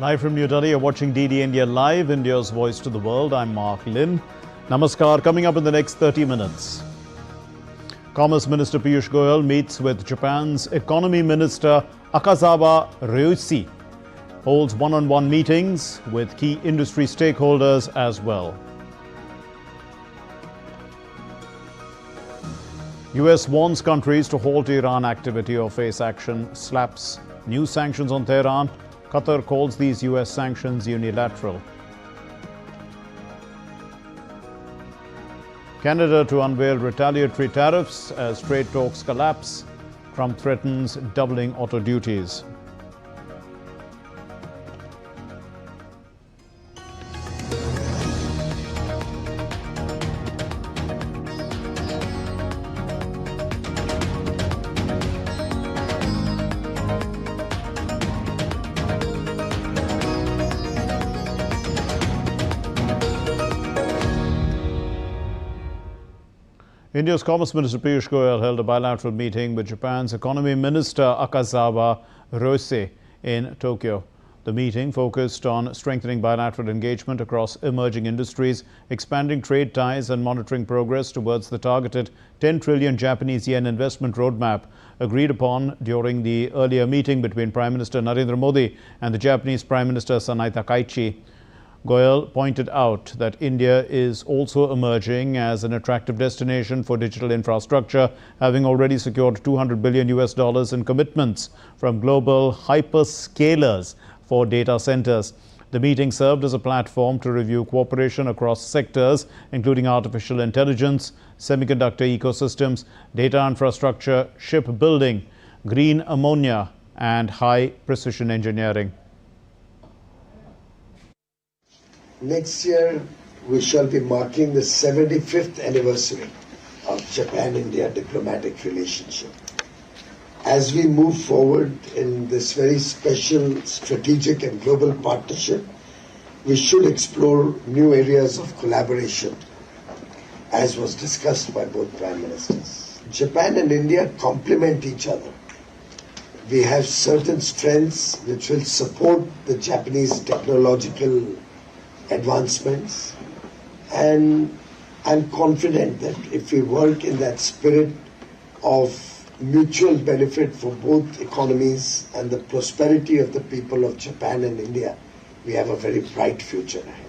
Live from New Delhi, you're watching DD India Live, India's voice to the world. I'm Mark Lin. Namaskar. Coming up in the next 30 minutes. Commerce Minister Piyush Goyal meets with Japan's Economy Minister Akazawa Ryuichi. Holds one-on-one meetings with key industry stakeholders as well. US warns countries to halt Iran activity or face action, slaps new sanctions on Tehran. Qatar calls these US sanctions unilateral. Canada to unveil retaliatory tariffs as trade talks collapse. Trump threatens doubling auto duties. India's Commerce Minister Piyush Goyal held a bilateral meeting with Japan's Economy Minister Akazawa Ryuichi in Tokyo. The meeting focused on strengthening bilateral engagement across emerging industries, expanding trade ties and monitoring progress towards the targeted 10 trillion Japanese yen investment roadmap agreed upon during the earlier meeting between Prime Minister Narendra Modi and the Japanese Prime Minister Sanae Takaichi. Goyal pointed out that India is also emerging as an attractive destination for digital infrastructure, having already secured $200 billion in commitments from global hyperscalers for data centers. The meeting served as a platform to review cooperation across sectors, including artificial intelligence, semiconductor ecosystems, data infrastructure, shipbuilding, green ammonia, and high-precision engineering. Next year, we shall be marking the 75th anniversary of Japan-India diplomatic relationship. As we move forward in this very special strategic and global partnership, we should explore new areas of collaboration, as was discussed by both Prime Ministers. Japan and India complement each other. We have certain strengths which will support the Japanese technological advancements, and I'm confident that if we work in that spirit of mutual benefit for both economies and the prosperity of the people of Japan and India, we have a very bright future ahead.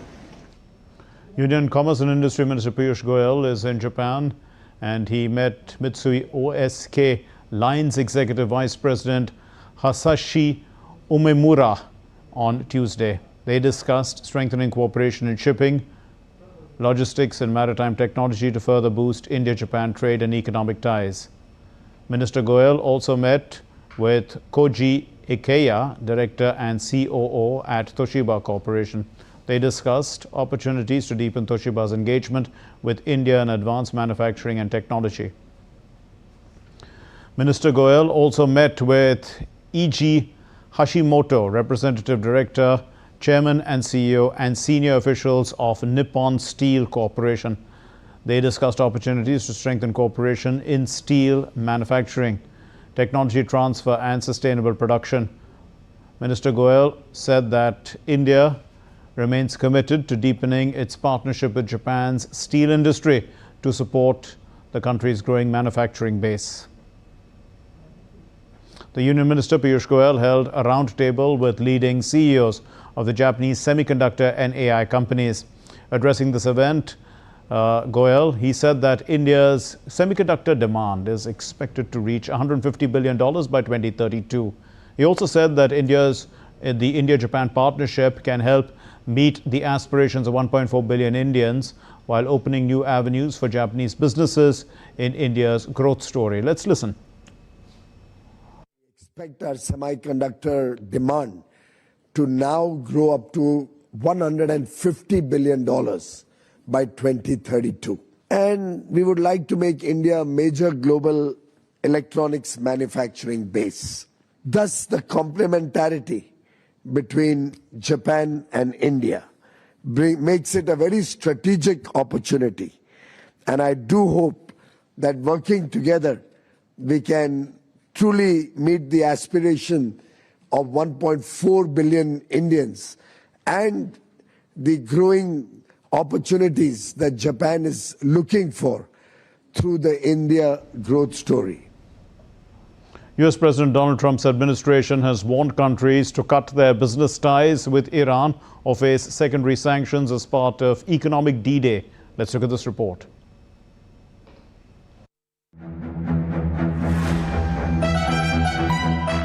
Union Commerce and Industry Minister Piyush Goyal is in Japan, and he met Mitsui O.S.K. Line's Executive Vice President Hasashi Umemura on Tuesday. They discussed strengthening cooperation in shipping, logistics and maritime technology to further boost India-Japan trade and economic ties. Minister Goyal also met with Koji Ikeya, Director and COO at Toshiba Corporation. They discussed opportunities to deepen Toshiba's engagement with India in advanced manufacturing and technology. Minister Goyal also met with E.G. Hashimoto, Representative Director, Chairman and CEO, and senior officials of Nippon Steel Corporation. They discussed opportunities to strengthen cooperation in steel manufacturing, technology transfer, and sustainable production. Minister Goyal said that India remains committed to deepening its partnership with Japan's steel industry to support the country's growing manufacturing base. The Union Minister Piyush Goyal held a roundtable with leading CEOs of the Japanese semiconductor and AI companies. Addressing this event, Goyal, he said that India's semiconductor demand is expected to reach $150 billion by 2032. He also said that the India-Japan partnership can help meet the aspirations of 1.4 billion Indians while opening new avenues for Japanese businesses in India's growth story. Let's listen. We expect our semiconductor demand to now grow up to $150 billion by 2032. And we would like to make India a major global electronics manufacturing base. Thus, the complementarity between Japan and India makes it a very strategic opportunity. And I do hope that working together, we can truly meet the aspiration of 1.4 billion Indians and the growing opportunities that Japan is looking for through the India growth story. US President Donald Trump's administration has warned countries to cut their business ties with Iran or face secondary sanctions as part of economic D-Day. Let's look at this report.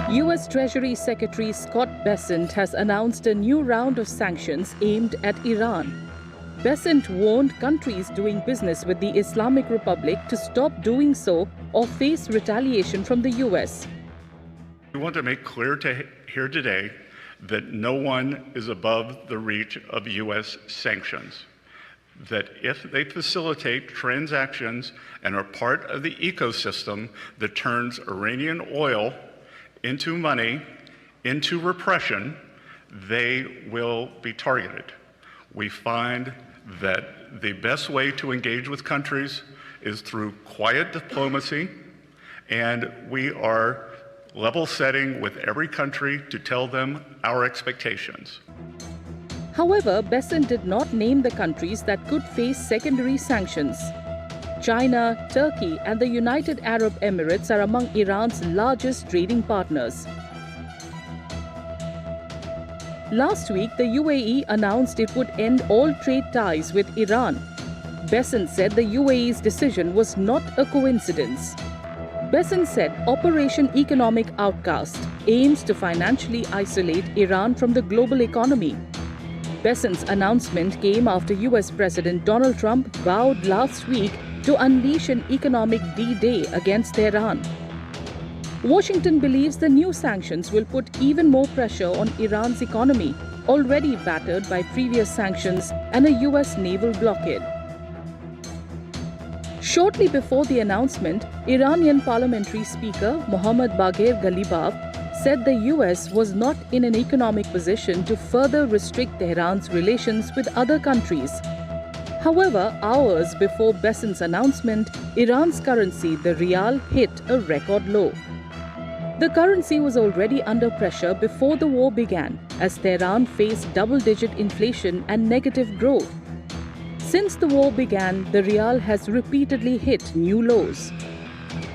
US Treasury Secretary Scott Bessent has announced a new round of sanctions aimed at Iran. Bessent warned countries doing business with the Islamic Republic to stop doing so or face retaliation from the US. We want to make clear here today that no one is above the reach of US sanctions. That if they facilitate transactions and are part of the ecosystem that turns Iranian oil into money, into repression, they will be targeted. We find that the best way to engage with countries is through quiet diplomacy, and we are level setting with every country to tell them our expectations. However, Bessent did not name the countries that could face secondary sanctions. China, Turkey, and the United Arab Emirates are among Iran's largest trading partners. Last week, the UAE announced it would end all trade ties with Iran. Bessent said the UAE's decision was not a coincidence. Bessent said Operation Economic Outcast aims to financially isolate Iran from the global economy. Bessent's announcement came after US President Donald Trump vowed last week to unleash an economic D-Day against Tehran. Washington believes the new sanctions will put even more pressure on Iran's economy, already battered by previous sanctions and a US naval blockade. Shortly before the announcement, Iranian parliamentary speaker Mohammad Bagher Ghalibaf said the US was not in an economic position to further restrict Tehran's relations with other countries. However, hours before Bessent's announcement, Iran's currency, the rial, hit a record low. The currency was already under pressure before the war began, as Tehran faced double-digit inflation and negative growth. Since the war began, the rial has repeatedly hit new lows.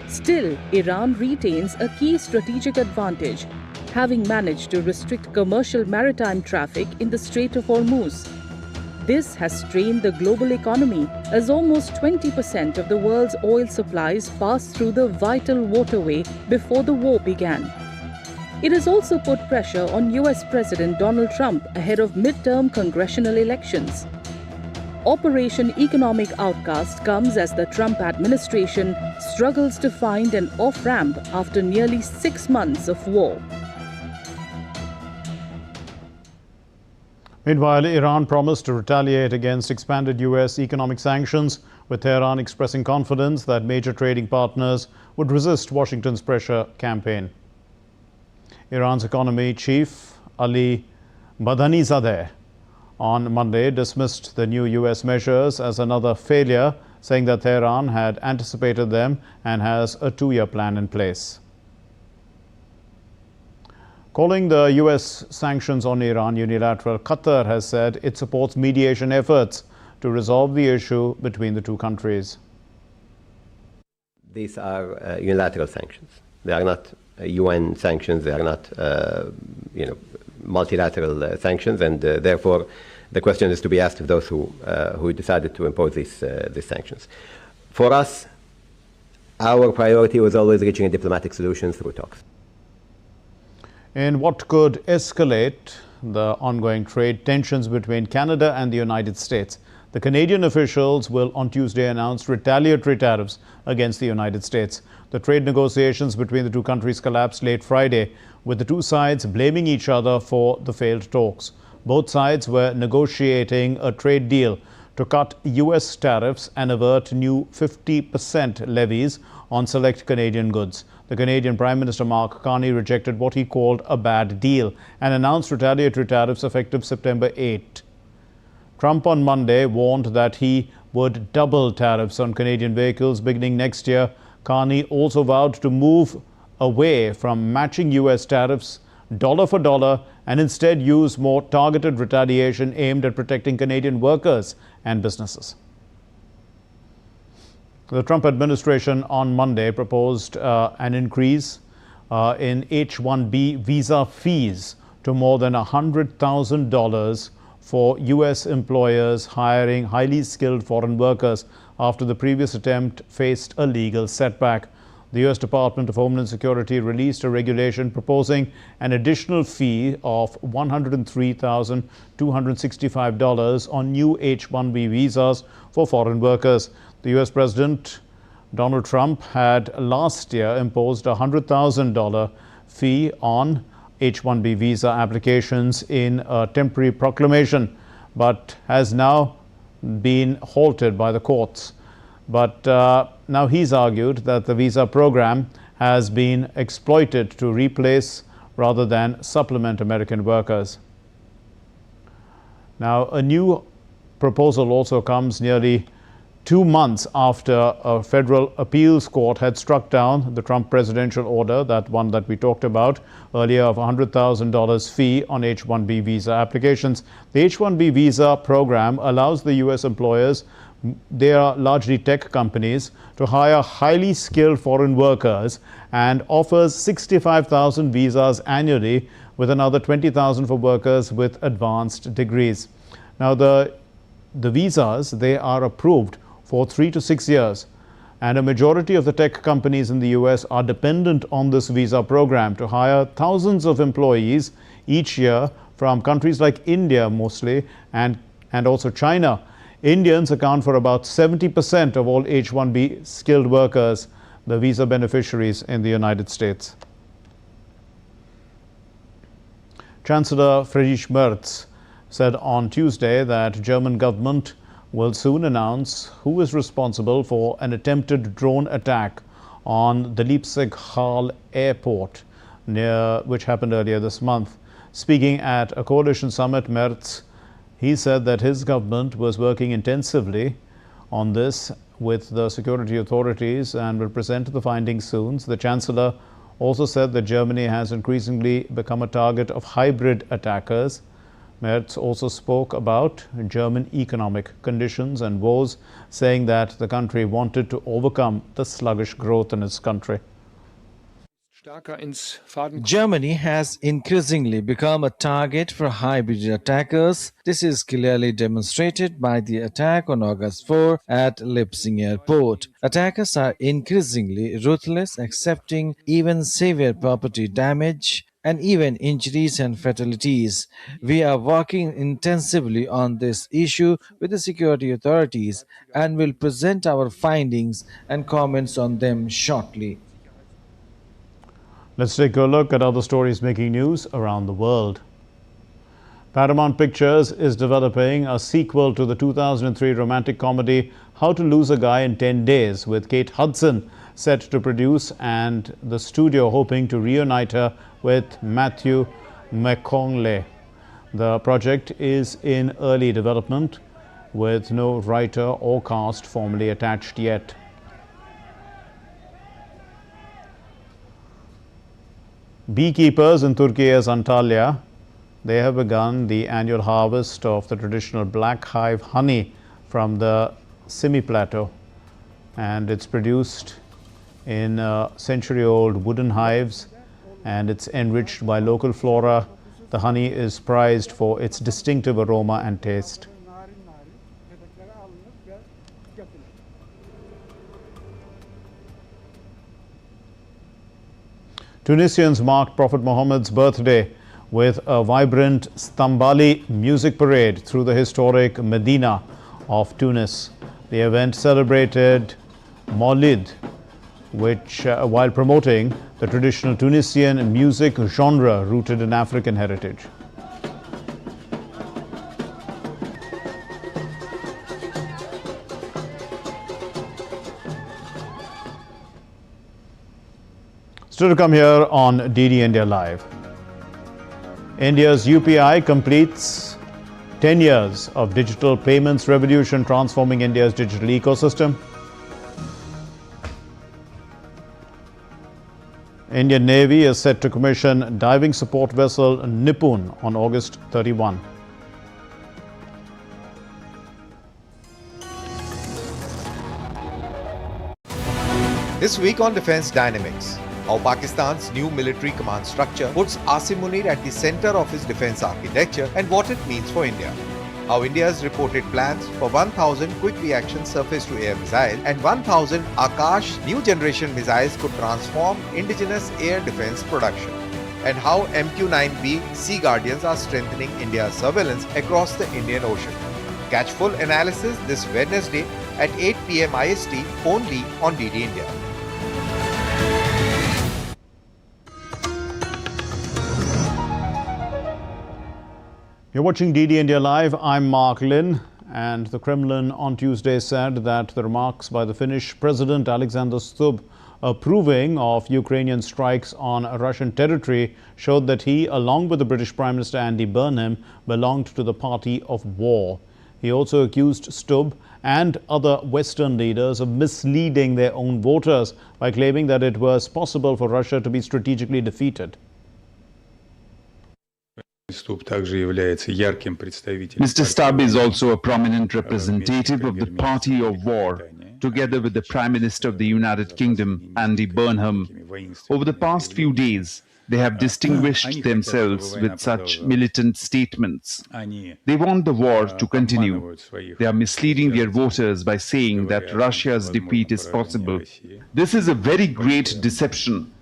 Still, Iran retains a key strategic advantage, having managed to restrict commercial maritime traffic in the Strait of Hormuz. This has strained the global economy, as almost 20% of the world's oil supplies passed through the vital waterway before the war began. It has also put pressure on US President Donald Trump ahead of midterm congressional elections. Operation Economic Outcast comes as the Trump administration struggles to find an off-ramp after nearly 6 months of war. Meanwhile, Iran promised to retaliate against expanded US economic sanctions, with Tehran expressing confidence that major trading partners would resist Washington's pressure campaign. Iran's economy chief, Ali Madhanizadeh, on Monday dismissed the new US measures as another failure, saying that Tehran had anticipated them and has a 2-year plan in place. Calling the US sanctions on Iran unilateral, Qatar has said it supports mediation efforts to resolve the issue between the two countries. These are unilateral sanctions. They are not UN sanctions. They are not, multilateral sanctions, and therefore the question is to be asked of those who decided to impose these sanctions. For us, our priority was always reaching a diplomatic solution through talks. In what could escalate the ongoing trade tensions between Canada and the United States, the Canadian officials will on Tuesday announce retaliatory tariffs against the United States. The trade negotiations between the two countries collapsed late Friday, with the two sides blaming each other for the failed talks. Both sides were negotiating a trade deal to cut US tariffs and avert new 50% levies on select Canadian goods. The Canadian Prime Minister Mark Carney rejected what he called a bad deal and announced retaliatory tariffs effective September 8. Trump on Monday warned that he would double tariffs on Canadian vehicles beginning next year. Carney also vowed to move away from matching US tariffs dollar for dollar and instead use more targeted retaliation aimed at protecting Canadian workers and businesses. The Trump administration on Monday proposed an increase in H-1B visa fees to more than $100,000 for U.S. employers hiring highly skilled foreign workers after the previous attempt faced a legal setback. The U.S. Department of Homeland Security released a regulation proposing an additional fee of $103,265 on new H-1B visas for foreign workers. The U.S. President Donald Trump had last year imposed a $100,000 fee on H-1B visa applications in a temporary proclamation, but has now been halted by the courts. But now he's argued that the visa program has been exploited to replace rather than supplement American workers. Now, a new proposal also comes nearly 2 months after a federal appeals court had struck down the Trump presidential order, that one that we talked about earlier, of $100,000 fee on H-1B visa applications. The H-1B visa program allows the U.S. employers, they are largely tech companies, to hire highly skilled foreign workers and offers 65,000 visas annually, with another 20,000 for workers with advanced degrees. Now, the visas, they are approved for 3 to 6 years, and a majority of the tech companies in the U.S. are dependent on this visa program to hire thousands of employees each year from countries like India mostly, and also China. Indians account for about 70% of all H-1B skilled workers, the visa beneficiaries in the United States. Chancellor Friedrich Merz said on Tuesday that German government will soon announce who is responsible for an attempted drone attack on the Leipzig-Halle airport, which happened earlier this month. Speaking at a coalition summit, Merz, he said that his government was working intensively on this with the security authorities and will present the findings soon. The Chancellor also said that Germany has increasingly become a target of hybrid attackers. Merz also spoke about German economic conditions and woes, saying that the country wanted to overcome the sluggish growth in its country. Germany has increasingly become a target for hybrid attackers. This is clearly demonstrated by the attack on August 4 at Leipzig Airport. Attackers are increasingly ruthless, accepting even severe property damage and even injuries and fatalities. We are working intensively on this issue with the security authorities and will present our findings and comments on them shortly. Let's take a look at other stories making news around the world. Paramount Pictures is developing a sequel to the 2003 romantic comedy How to Lose a Guy in 10 Days, with Kate Hudson set to produce and the studio hoping to reunite her with Matthew McConaughey. The project is in early development, with no writer or cast formally attached yet. Beekeepers in Turkey's Antalya, they have begun the annual harvest of the traditional black hive honey from the Simi Plateau, and it's produced in century-old wooden hives, and it's enriched by local flora. The honey is prized for its distinctive aroma and taste. Tunisians marked Prophet Muhammad's birthday with a vibrant Stambali music parade through the historic Medina of Tunis. The event celebrated Maulid, which, while promoting the traditional Tunisian music genre rooted in African heritage. Still to come here on DD India Live. India's UPI completes 10 years of digital payments revolution, transforming India's digital ecosystem. Indian Navy is set to commission diving support vessel Nipun on August 31. This week on Defense Dynamics, how Pakistan's new military command structure puts Asim Munir at the center of his defense architecture and what it means for India. How India's reported plans for 1,000 quick reaction surface-to-air missiles and 1,000 Akash new generation missiles could transform indigenous air defense production. And how MQ-9B Sea Guardians are strengthening India's surveillance across the Indian Ocean. Catch full analysis this Wednesday at 8 PM IST only on DD India. You're watching DD India Live. I'm Mark Lynn, and the Kremlin on Tuesday said that the remarks by the Finnish President Alexander Stubb approving of Ukrainian strikes on Russian territory showed that he, along with the British Prime Minister Andy Burnham, belonged to the party of war. He also accused Stubb and other Western leaders of misleading their own voters by claiming that it was possible for Russia to be strategically defeated. Mr. Stubb is also a prominent representative of the party of war, together with the Prime Minister of the United Kingdom, Andy Burnham. Over the past few days, they have distinguished themselves with such militant statements. They want the war to continue. They are misleading their voters by saying that Russia's defeat is possible. This is a very great deception.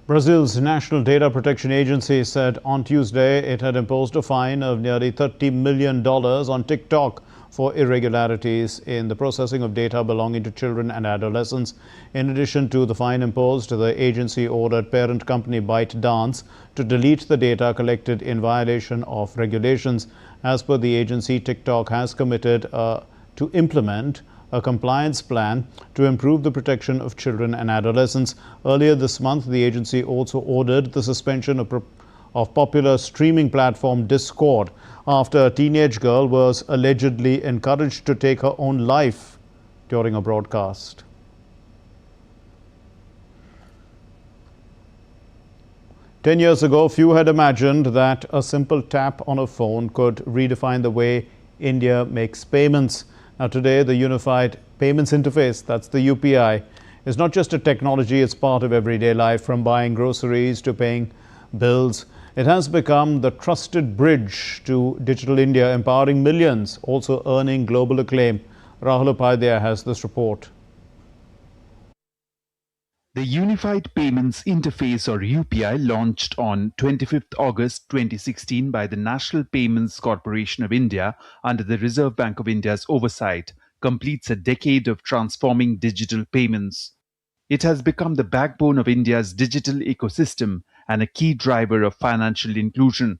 Brazil's National Data Protection Agency said on Tuesday it had imposed a fine of nearly $30 million on TikTok for irregularities in the processing of data belonging to children and adolescents. In addition to the fine imposed, the agency ordered parent company ByteDance to delete the data collected in violation of regulations. As per the agency, TikTok has committed to implement a compliance plan to improve the protection of children and adolescents. Earlier this month, the agency also ordered the suspension of popular streaming platform Discord after a teenage girl was allegedly encouraged to take her own life during a broadcast. Ten years ago, few had imagined that a simple tap on a phone could redefine the way India makes payments. Now today, the Unified Payments Interface, that's the UPI, is not just a technology, it's part of everyday life, from buying groceries to paying bills. It has become the trusted bridge to digital India, empowering millions, also earning global acclaim. Rahul Upadhyay has this report. The Unified Payments Interface, or UPI, launched on 25th August 2016 by the National Payments Corporation of India under the Reserve Bank of India's oversight, completes a decade of transforming digital payments. It has become the backbone of India's digital ecosystem and a key driver of financial inclusion.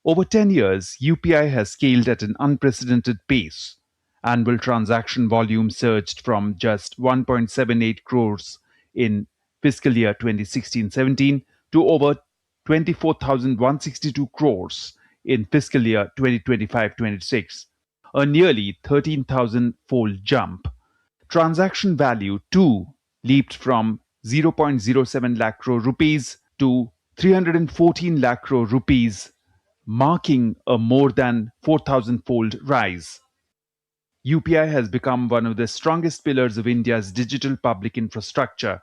Over 10 years, UPI has scaled at an unprecedented pace. Annual transaction volume surged from just 1.78 crores in fiscal year 2016-17 to over 24,162 crores in fiscal year 2025-26, a nearly 13,000-fold jump. Transaction value too leaped from 0.07 lakh crore rupees to 314 lakh crore rupees, marking a more than 4,000-fold rise. UPI has become one of the strongest pillars of India's digital public infrastructure.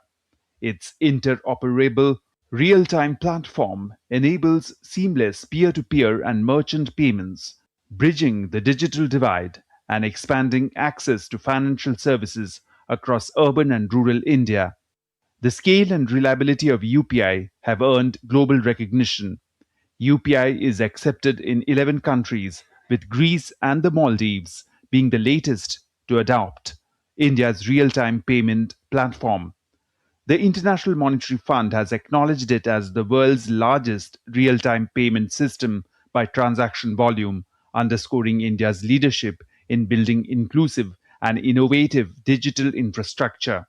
Its interoperable, real-time platform enables seamless peer-to-peer and merchant payments, bridging the digital divide and expanding access to financial services across urban and rural India. The scale and reliability of UPI have earned global recognition. UPI is accepted in 11 countries, with Greece and the Maldives being the latest to adopt India's real-time payment platform. The International Monetary Fund has acknowledged it as the world's largest real-time payment system by transaction volume, underscoring India's leadership in building inclusive and innovative digital infrastructure.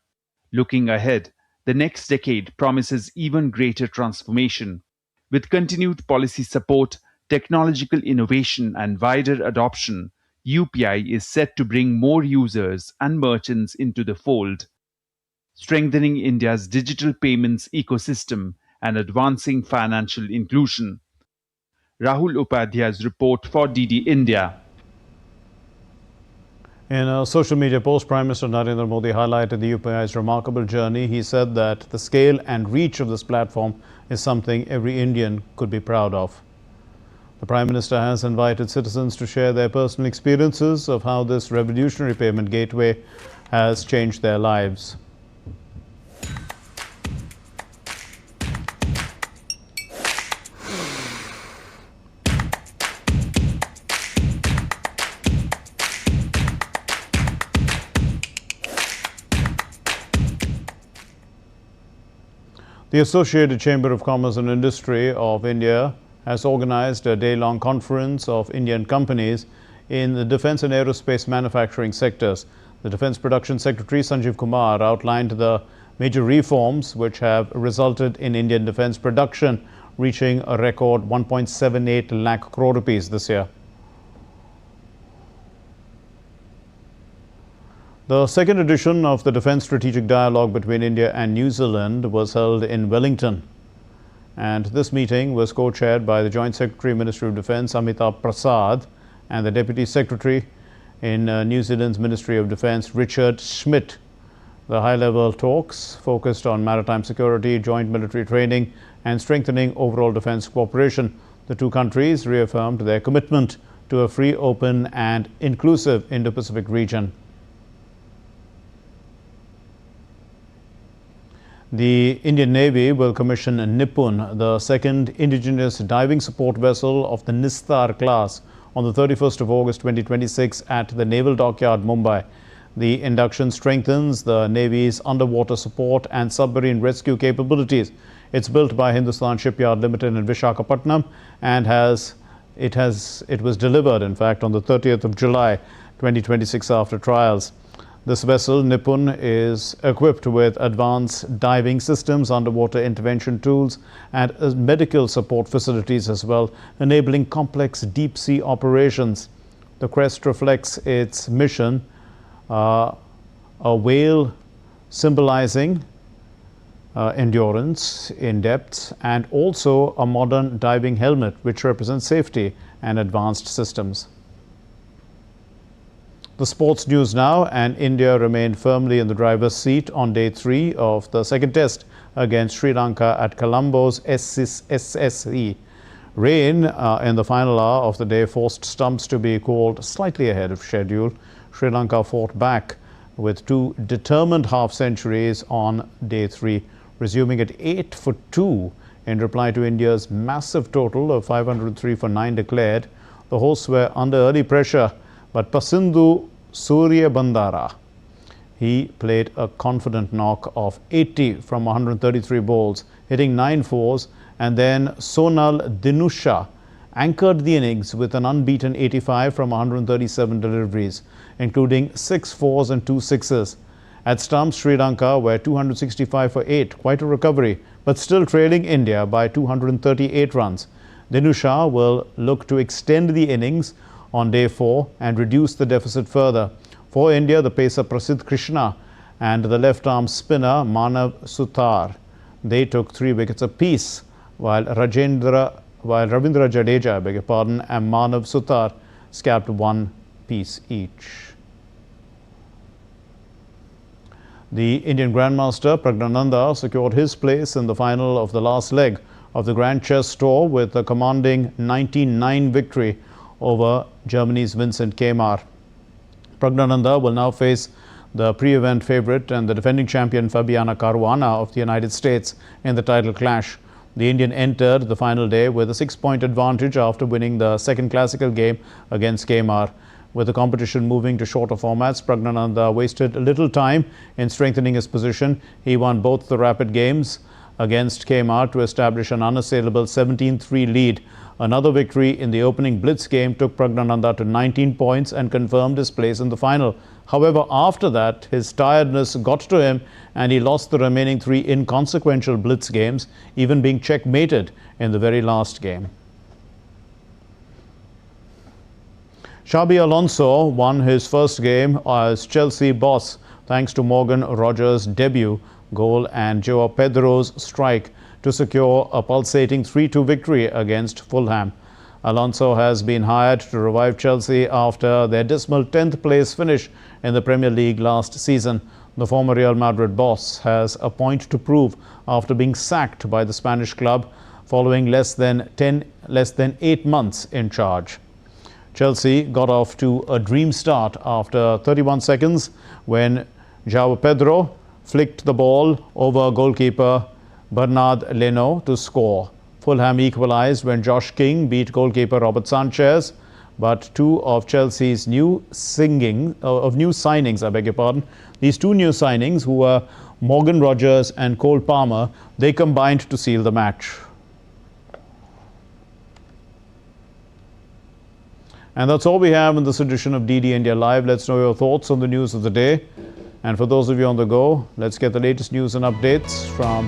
Looking ahead, the next decade promises even greater transformation. With continued policy support, technological innovation, and wider adoption, UPI is set to bring more users and merchants into the fold. strengthening India's digital payments ecosystem, and advancing financial inclusion. Rahul Upadhyay's report for DD India. In a social media post, Prime Minister Narendra Modi highlighted the UPI's remarkable journey. He said that the scale and reach of this platform is something every Indian could be proud of. The Prime Minister has invited citizens to share their personal experiences of how this revolutionary payment gateway has changed their lives. The Associated Chamber of Commerce and Industry of India has organized a day-long conference of Indian companies in the defense and aerospace manufacturing sectors. The Defense Production Secretary Sanjeev Kumar outlined the major reforms which have resulted in Indian defense production reaching a record 1.78 lakh crore rupees this year. The second edition of the Defence Strategic Dialogue between India and New Zealand was held in Wellington. And this meeting was co-chaired by the Joint Secretary, Ministry of Defence, Amitabh Prasad, and the Deputy Secretary in New Zealand's Ministry of Defence, Richard Schmidt. The high-level talks focused on maritime security, joint military training, and strengthening overall defence cooperation. The two countries reaffirmed their commitment to a free, open, and inclusive Indo-Pacific region. The Indian Navy will commission Nipun, the second indigenous diving support vessel of the Nistar class, on the 31st of August 2026 at the Naval Dockyard, Mumbai. The induction strengthens the Navy's underwater support and submarine rescue capabilities. It's built by Hindustan Shipyard Limited in Visakhapatnam and it was delivered, in fact, on the 30th of July 2026 after trials. This vessel, Nipun, is equipped with advanced diving systems, underwater intervention tools, and medical support facilities as well, enabling complex deep-sea operations. The crest reflects its mission, a whale symbolizing endurance in depth, and also a modern diving helmet, which represents safety and advanced systems. The sports news now, and India remained firmly in the driver's seat on day 3 of the second test against Sri Lanka at Colombo's SSE. Rain in the final hour of the day forced stumps to be called slightly ahead of schedule. Sri Lanka fought back with 2 determined half-centuries on day 3, resuming at 8 for 2 in reply to India's massive total of 503 for 9 declared. The hosts were under early pressure, but Pasindu Surya Bandara, he played a confident knock of 80 from 133 balls, hitting 9 fours, and then Sonal Dinusha anchored the innings with an unbeaten 85 from 137 deliveries, including 6 fours and 2 sixes. At stumps, Sri Lanka were 265 for 8, quite a recovery, but still trailing India by 238 runs. Dinusha will look to extend the innings on day 4 and reduce the deficit further. For India, the pacer Prasidh Krishna and the left-arm spinner Manav Sutar, they took 3 wickets apiece, while Ravindra Jadeja, and Manav Sutar scalped 1 piece each. The Indian Grandmaster Praggnanandhaa secured his place in the final of the last leg of the Grand Chess Tour with a commanding 19-9 victory over Germany's Vincent Kmar. Praggnanandhaa will now face the pre-event favourite and the defending champion Fabiana Caruana of the United States in the title clash. The Indian entered the final day with a 6-point advantage after winning the second classical game against Kmar. With the competition moving to shorter formats, Praggnanandhaa wasted little time in strengthening his position. He won both the rapid games against Kmar to establish an unassailable 17-3 lead. Another victory in the opening blitz game took Praggnanandhaa to 19 points and confirmed his place in the final. However, after that, his tiredness got to him and he lost the remaining 3 inconsequential blitz games, even being checkmated in the very last game. Xabi Alonso won his first game as Chelsea boss thanks to Morgan Rogers' debut goal and Joao Pedro's strike to secure a pulsating 3-2 victory against Fulham. Alonso has been hired to revive Chelsea after their dismal 10th place finish in the Premier League last season. The former Real Madrid boss has a point to prove after being sacked by the Spanish club following less than 8 months in charge. Chelsea got off to a dream start after 31 seconds when Joao Pedro flicked the ball over goalkeeper Bernard Leno to score. Fulham equalised when Josh King beat goalkeeper Robert Sanchez, but two of Chelsea's new signings, these two new signings, who were Morgan Rogers and Cole Palmer, they combined to seal the match. And that's all we have in this edition of DD India Live. Let's know your thoughts on the news of the day. And for those of you on the go, let's get the latest news and updates from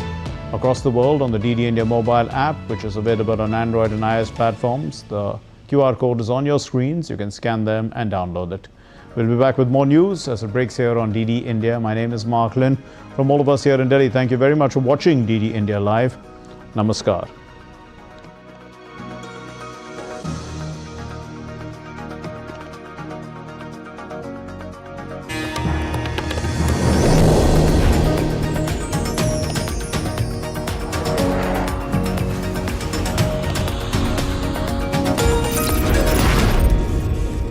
across the world on the DD India mobile app, which is available on Android and iOS platforms. The QR code is on your screens. You can scan them and download it. We'll be back with more news as it breaks here on DD India. My name is Mark Lynn. From all of us here in Delhi, thank you very much for watching DD India Live. Namaskar.